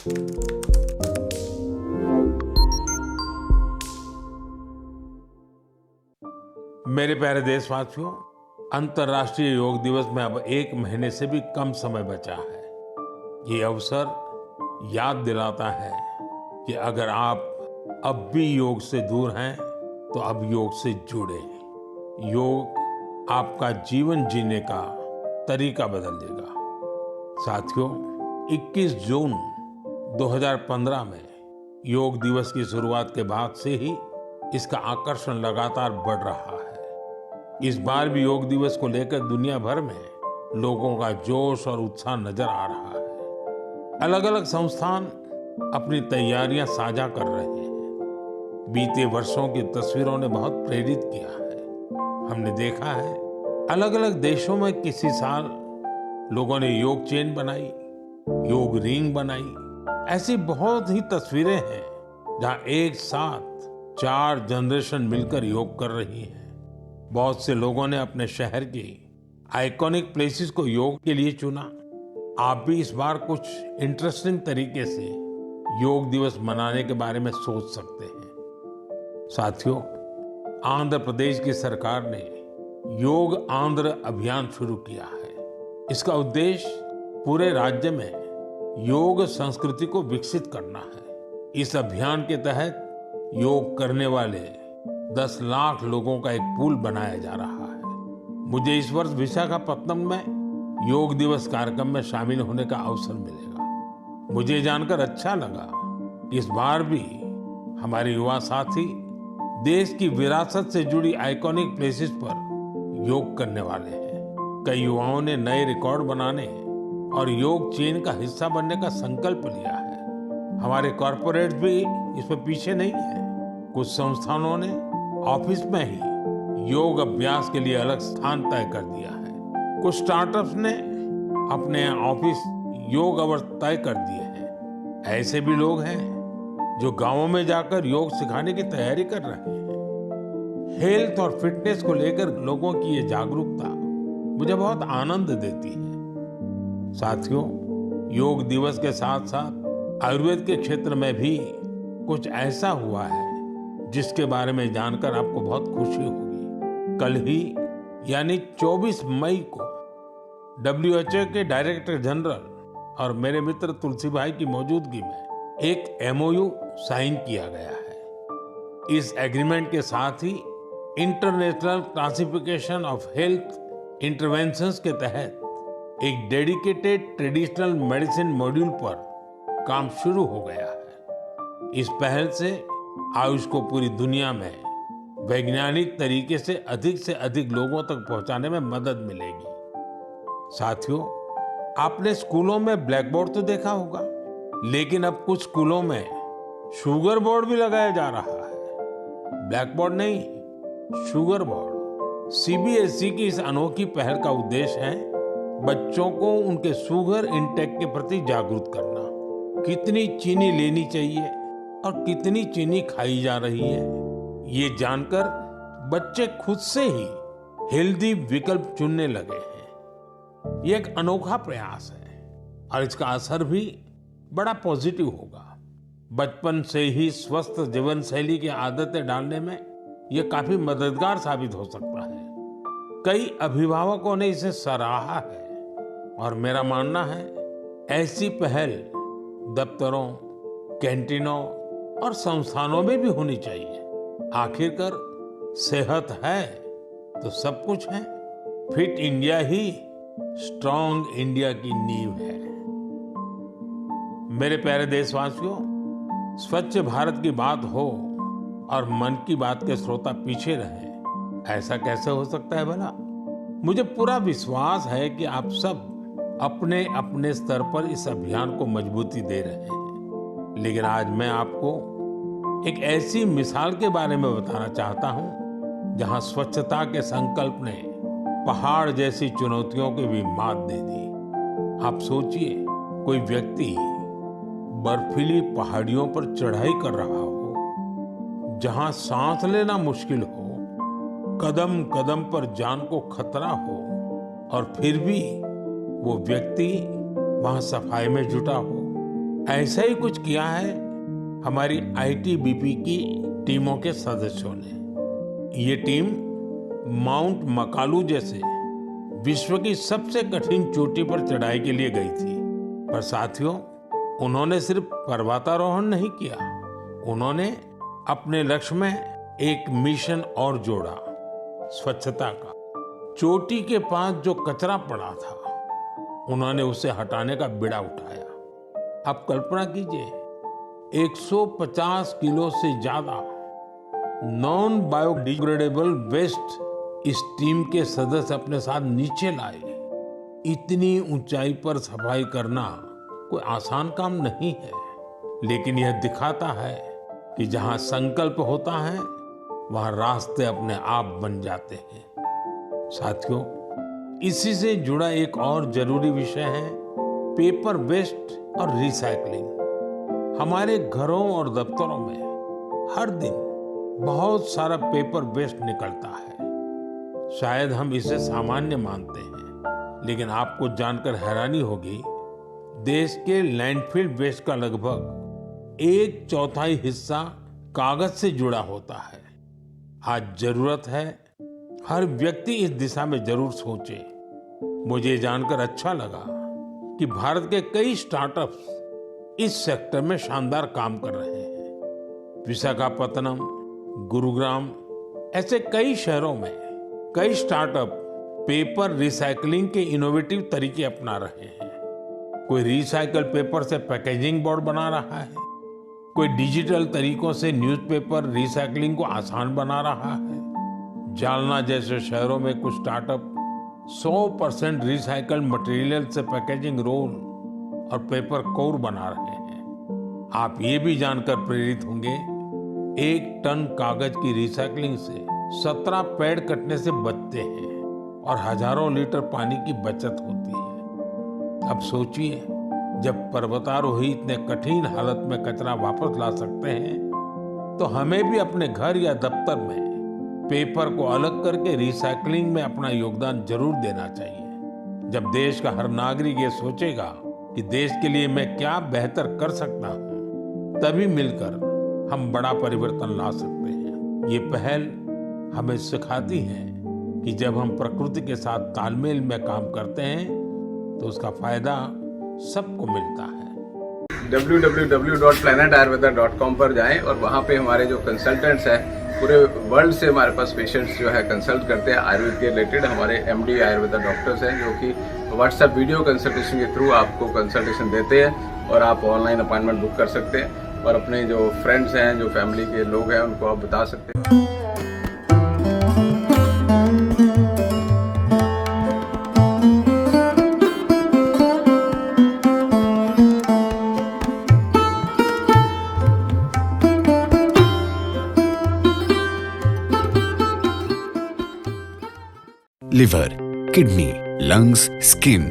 मेरे प्यारे देशवासियों, अंतर्राष्ट्रीय योग दिवस में अब एक महीने से भी कम समय बचा है। ये अवसर याद दिलाता है कि अगर आप अब भी योग से दूर हैं, तो अब योग से जुड़े। योग आपका जीवन जीने का तरीका बदल देगा। साथियों, 21 जून 2015 में योग दिवस की शुरुआत के बाद से ही इसका आकर्षण लगातार बढ़ रहा है। इस बार भी योग दिवस को लेकर दुनिया भर में लोगों का जोश और उत्साह नजर आ रहा है। अलग अलग संस्थान अपनी तैयारियां साझा कर रहे हैं। बीते वर्षों की तस्वीरों ने बहुत प्रेरित किया है। हमने देखा है अलग अलग देशों में किसी साल लोगों ने योग चेन बनाई, योग रिंग बनाई। ऐसी बहुत ही तस्वीरें हैं जहां एक साथ 4 जनरेशन मिलकर योग कर रही हैं। बहुत से लोगों ने अपने शहर की आइकॉनिक प्लेसेस को योग के लिए चुना। आप भी इस बार कुछ इंटरेस्टिंग तरीके से योग दिवस मनाने के बारे में सोच सकते हैं। साथियों, आंध्र प्रदेश की सरकार ने योग आंध्र अभियान शुरू किया है। इसका उद्देश्य पूरे राज्य में योग संस्कृति को विकसित करना है। इस अभियान के तहत योग करने वाले 10 लाख लोगों का एक पूल बनाया जा रहा है। मुझे इस वर्ष विशाखापत्तनम में योग दिवस कार्यक्रम में शामिल होने का अवसर मिलेगा। मुझे जानकर अच्छा लगा कि इस बार भी हमारे युवा साथी देश की विरासत से जुड़ी आइकॉनिक प्लेसेस पर योग करने वाले हैं। कई युवाओं ने नए रिकॉर्ड बनाने और योग चेन का हिस्सा बनने का संकल्प लिया है। हमारे कॉर्पोरेट्स भी इसमें पीछे नहीं है। कुछ संस्थानों ने ऑफिस में ही योग अभ्यास के लिए अलग स्थान तय कर दिया है। कुछ स्टार्टअप्स ने अपने ऑफिस योग अवर्स तय कर दिए हैं। ऐसे भी लोग हैं जो गांवों में जाकर योग सिखाने की तैयारी कर रहे हैं। हेल्थ और फिटनेस को लेकर लोगों की ये जागरूकता मुझे बहुत आनंद देती है। साथियों, योग दिवस के साथ साथ आयुर्वेद के क्षेत्र में भी कुछ ऐसा हुआ है जिसके बारे में जानकर आपको बहुत खुशी होगी। कल ही यानी 24 मई को WHO के डायरेक्टर जनरल और मेरे मित्र तुलसी भाई की मौजूदगी में एक MOU साइन किया गया है। इस एग्रीमेंट के साथ ही international classification of health interventions के तहत एक डेडिकेटेड ट्रेडिशनल मेडिसिन मॉड्यूल पर काम शुरू हो गया है। इस पहल से आयुष को पूरी दुनिया में वैज्ञानिक तरीके से अधिक लोगों तक पहुंचाने में मदद मिलेगी। साथियों, आपने स्कूलों में ब्लैक बोर्ड तो देखा होगा, लेकिन अब कुछ स्कूलों में शुगर बोर्ड भी लगाया जा रहा है। ब्लैक बोर्ड नहीं, शुगर बोर्ड। CBSE की इस अनोखी पहल का उद्देश्य है बच्चों को उनके शुगर इंटेक के प्रति जागरूक करना। कितनी चीनी लेनी चाहिए और कितनी चीनी खाई जा रही है, ये जानकर बच्चे खुद से ही हेल्दी विकल्प चुनने लगे हैं। ये एक अनोखा प्रयास है और इसका असर भी बड़ा पॉजिटिव होगा। बचपन से ही स्वस्थ जीवन शैली की आदतें डालने में ये काफी मददगार साबित हो सकता है। कई अभिभावकों ने इसे सराहा है और मेरा मानना है ऐसी पहल दफ्तरों, कैंटीनों और संस्थानों में भी होनी चाहिए। आखिरकार सेहत है तो सब कुछ है। फिट इंडिया ही स्ट्रांग इंडिया की नींव है। मेरे प्यारे देशवासियों, स्वच्छ भारत की बात हो और मन की बात के श्रोता पीछे रहें, ऐसा कैसे हो सकता है भला? मुझे पूरा विश्वास है कि आप सब अपने अपने स्तर पर इस अभियान को मजबूती दे रहे हैं। लेकिन आज मैं आपको एक ऐसी मिसाल के बारे में बताना चाहता हूं जहां स्वच्छता के संकल्प ने पहाड़ जैसी चुनौतियों की भी मात दे दी। आप सोचिए, कोई व्यक्ति बर्फीली पहाड़ियों पर चढ़ाई कर रहा हो, जहां सांस लेना मुश्किल हो, कदम कदम पर जान को खतरा हो, और फिर भी वो व्यक्ति वहां सफाई में जुटा हो। ऐसा ही कुछ किया है हमारी आईटीबीपी की टीमों के सदस्यों ने। ये टीम माउंट मकालू जैसे विश्व की सबसे कठिन चोटी पर चढ़ाई के लिए गई थी। पर साथियों, उन्होंने सिर्फ पर्वतारोहण नहीं किया, उन्होंने अपने लक्ष्य में एक मिशन और जोड़ा, स्वच्छता का। चोटी के पास जो कचरा पड़ा था, उन्होंने उसे हटाने का बीड़ा उठाया। आप कल्पना कीजिए, 150 किलो से ज्यादा नॉन बायोडिग्रेडेबल वेस्ट इस टीम के सदस्य अपने साथ नीचे लाए। इतनी ऊंचाई पर सफाई करना कोई आसान काम नहीं है, लेकिन यह दिखाता है कि जहां संकल्प होता है वहां रास्ते अपने आप बन जाते हैं। साथियों, इसी से जुड़ा एक और जरूरी विषय है पेपर वेस्ट और रिसाइकलिंग। हमारे घरों और दफ्तरों में हर दिन बहुत सारा पेपर वेस्ट निकलता है। शायद हम इसे सामान्य मानते हैं, लेकिन आपको जानकर हैरानी होगी, देश के लैंडफिल वेस्ट का लगभग 1/4 हिस्सा कागज से जुड़ा होता है। आज जरूरत है हर व्यक्ति इस दिशा में जरूर सोचे। मुझे जानकर अच्छा लगा कि भारत के कई स्टार्टअप्स इस सेक्टर में शानदार काम कर रहे हैं। विशाखापत्तनम, गुरुग्राम ऐसे कई शहरों में कई स्टार्टअप पेपर रिसाइकलिंग के इनोवेटिव तरीके अपना रहे हैं। कोई रिसाइकल पेपर से पैकेजिंग बोर्ड बना रहा है, कोई डिजिटल तरीकों से न्यूज़पेपर रिसाइकलिंग को आसान बना रहा है। जालना जैसे शहरों में कुछ स्टार्टअप 100% रिसाइकल मटेरियल से पैकेजिंग रोल और पेपर कोर बना रहे हैं। आप ये भी जानकर प्रेरित होंगे, 1 टन कागज की रिसाइकलिंग से 17 पेड़ कटने से बचते हैं और हजारों लीटर पानी की बचत होती है। अब सोचिए, जब पर्वतारोही इतने कठिन हालत में कचरा वापस ला सकते हैं, तो हमें भी अपने घर या दफ्तर में पेपर को अलग करके रिसाइकलिंग में अपना योगदान जरूर देना चाहिए। जब देश का हर नागरिक ये सोचेगा कि देश के लिए मैं क्या बेहतर कर सकता हूँ, तभी मिलकर हम बड़ा परिवर्तन ला सकते हैं। ये पहल हमें सिखाती है कि जब हम प्रकृति के साथ तालमेल में काम करते हैं तो उसका फायदा सबको मिलता है। www.planetayurveda.com पर जाएं और वहाँ पे हमारे जो कंसल्टेंट्स हैं, पूरे वर्ल्ड से हमारे पास पेशेंट्स जो है कंसल्ट करते हैं आयुर्वेद के रिलेटेड। हमारे MD आयुर्वेदा डॉक्टर्स हैं जो कि व्हाट्सएप वीडियो कंसल्टेशन के थ्रू आपको कंसल्टेशन देते हैं और आप ऑनलाइन अपॉइंटमेंट बुक कर सकते हैं और अपने जो फ्रेंड्स हैं, जो फैमिली के लोग हैं, उनको आप बता सकते हैं। लिवर, किडनी, लंग्स, स्किन,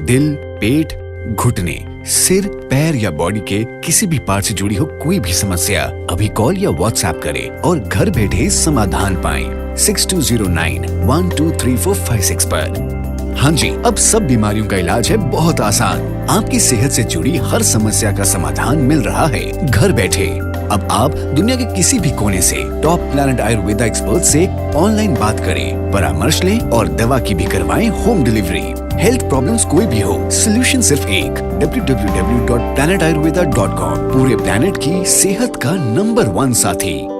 दिल, पेट, घुटने, सिर, पैर या बॉडी के किसी भी पार्ट से जुड़ी हो कोई भी समस्या अभी कॉल या व्हाट्सएप करें और घर बैठे समाधान पाएं 6209123456 पर। हाँ जी, अब सब बीमारियों का इलाज है बहुत आसान। आपकी सेहत से जुड़ी हर समस्या का समाधान मिल रहा है घर बैठे। अब आप दुनिया के किसी भी कोने से टॉप प्लैनेट आयुर्वेदा एक्सपर्ट से ऑनलाइन बात करें, परामर्श लें और दवा की भी करवाएं होम डिलीवरी। हेल्थ प्रॉब्लम्स कोई भी हो, सोल्यूशन सिर्फ एक, www.planetayurveda.com। पूरे प्लैनेट की सेहत का नंबर 1 साथी।